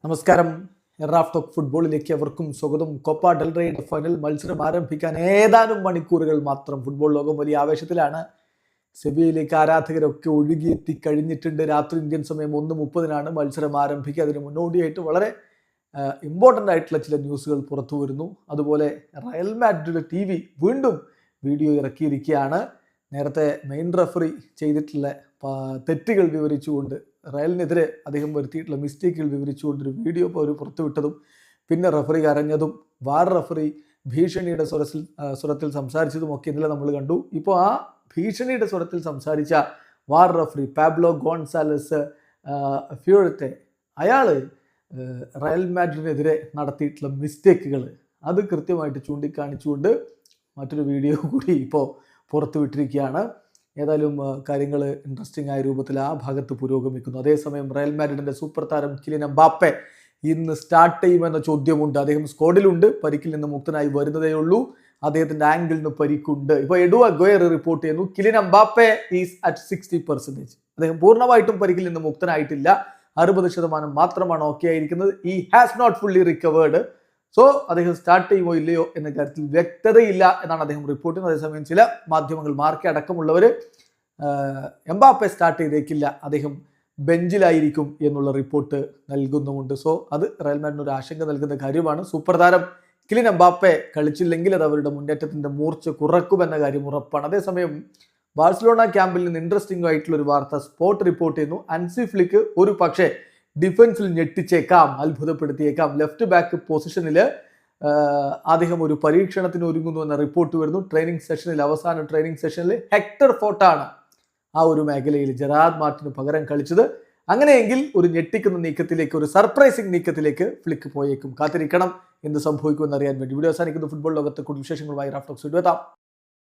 നമസ്കാരം. Raf talk ഫുട്ബോളിലേക്ക് അവർക്കും സ്വാഗതം. കോപ്പ ഡെൽ റേയുടെ ഫൈനൽ മത്സരം ആരംഭിക്കാൻ ഏതാനും മണിക്കൂറുകൾ മാത്രം. ഫുട്ബോൾ ലോകം വലിയ ആവേശത്തിലാണ്. സെബിയയിലേക്ക് ആരാധകരൊക്കെ ഒഴുകിയെത്തി കഴിഞ്ഞിട്ടുണ്ട്. രാത്രി ഇന്ത്യൻ സമയം 1:30 മത്സരം ആരംഭിക്കുക. അതിന് മുന്നോടിയായിട്ട് വളരെ ഇമ്പോർട്ടൻ്റ് ആയിട്ടുള്ള ചില ന്യൂസുകൾ പുറത്തു വരുന്നു. അതുപോലെ റയൽ മാഡ്രിഡ് TV വീണ്ടും വീഡിയോ ഇറക്കിയിരിക്കുകയാണ്. നേരത്തെ മെയിൻ റഫറി ചെയ്തിട്ടുള്ള തെറ്റുകൾ വിവരിച്ചുകൊണ്ട്, റയലിനെതിരെ അദ്ദേഹം വരുത്തിയിട്ടുള്ള മിസ്റ്റേക്കുകൾ വിവരിച്ചുകൊണ്ടൊരു വീഡിയോ അവർ പുറത്തുവിട്ടതും, പിന്നെ റഫറി കരഞ്ഞതും, വാർ റഫറി ഭീഷണിയുടെ സ്വരത്തിൽ സംസാരിച്ചതും ഒക്കെ ഇന്നലെ നമ്മൾ കണ്ടു. ഇപ്പോൾ ആ ഭീഷണിയുടെ സ്വരത്തിൽ സംസാരിച്ച വാർ റഫറി പാബ്ലോ ഗോൺസാലസ് ഫ്യൂറത്തെ, അയാൾ റയൽ മാഡ്രിഡിനെതിരെ നടത്തിയിട്ടുള്ള മിസ്റ്റേക്കുകൾ അത് കൃത്യമായിട്ട് ചൂണ്ടിക്കാണിച്ചുകൊണ്ട് മറ്റൊരു വീഡിയോ കൂടി ഇപ്പോൾ പുറത്തുവിട്ടിരിക്കുകയാണ്. ഏതായാലും കാര്യങ്ങൾ ഇൻട്രസ്റ്റിംഗ് ആയ രൂപത്തിൽ ആ ഭാഗത്ത് പുരോഗമിക്കുന്നു. അതേസമയം റയൽ മാഡ്രിഡിന്റെ സൂപ്പർ താരം കിലിയൻ എംബാപ്പെ ഇന്ന് സ്റ്റാർട്ട് ചെയ്യുമെന്ന ചോദ്യമുണ്ട്. അദ്ദേഹം സ്ക്വാഡിലുണ്ട്, പരിക്കിൽ നിന്ന് മുക്തനായി വരുന്നതേ ഉള്ളൂ. അദ്ദേഹത്തിന്റെ ആംഗിളിന് പരിക്കുണ്ട്. ഇപ്പോൾ എഡുവ ഗോയർ റിപ്പോർട്ട് ചെയ്യുന്നു, കിലിയൻ എംബാപ്പെ ഈസ് അറ്റ് 60%. അദ്ദേഹം പൂർണ്ണമായിട്ടും പരിക്കിൽ നിന്ന് മുക്തനായിട്ടില്ല, 60% മാത്രമാണ് ഓക്കെ ആയിരിക്കുന്നത്. ഈ has not fully recovered. So അദ്ദേഹം സ്റ്റാർട്ട് ചെയ്യുമോ ഇല്ലയോ എന്ന കാര്യത്തിൽ വ്യക്തതയില്ല എന്നാണ് അദ്ദേഹം റിപ്പോർട്ട് ചെയ്യുന്നത്. അതേസമയം ചില മാധ്യമങ്ങൾ, മാർക്കെ അടക്കമുള്ളവർ എംബാപ്പെ സ്റ്റാർട്ട് ചെയ്തേക്കില്ല, അദ്ദേഹം ബെഞ്ചിലായിരിക്കും എന്നുള്ള റിപ്പോർട്ട് നൽകുന്നുമുണ്ട്. സോ അത് റയൽ മാഡ്രിഡിന് ഒരു ആശങ്ക നൽകുന്ന കാര്യമാണ്. സൂപ്പർ താരം കിലിയൻ എംബാപ്പെ കളിച്ചില്ലെങ്കിൽ അത് അവരുടെ മുന്നേറ്റത്തിന്റെ മൂർച്ച കുറക്കുമെന്ന കാര്യം ഉറപ്പാണ്. അതേസമയം ബാഴ്സലോണ ക്യാമ്പിൽ നിന്ന് ഇൻട്രസ്റ്റിംഗ് ആയിട്ടുള്ള ഒരു വാർത്ത സ്പോർട്ട് റിപ്പോർട്ട് ചെയ്യുന്നു. ഹൻസി ഫ്ലിക്ക് ഒരു പക്ഷേ ഡിഫൻസിൽ ഞെട്ടിച്ചേക്കാം, അത്ഭുതപ്പെടുത്തിയേക്കാം. ലെഫ്റ്റ് ബാക്ക് പൊസിഷനിൽ അദ്ദേഹം ഒരു പരീക്ഷണത്തിന് ഒരുങ്ങുന്നു എന്ന റിപ്പോർട്ട് വരുന്നു. അവസാന ട്രെയിനിങ് സെഷനിൽ ഹെക്ടർ ഫോർട്ടാണ് ആ ഒരു മേഖലയിൽ ജെറാർഡ് മാർട്ടിന് പകരം കളിച്ചത്. അങ്ങനെയെങ്കിൽ ഒരു ഞെട്ടിക്കുന്ന നീക്കത്തിലേക്ക്, ഒരു സർപ്രൈസിംഗ് നീക്കത്തിലേക്ക് ഫ്ലിക്ക് പോയേക്കും. കാത്തിരിക്കണം എന്ത് സംഭവിക്കുമെന്ന് അറിയാൻ വേണ്ടി. വീഡിയോ അവസാനിക്കുന്ന ഫുട്ബോൾ ലോകത്തെ കൂടുതൽ വിശേഷങ്ങളുമായി റാഫ് ടോക്സ് എത്താം.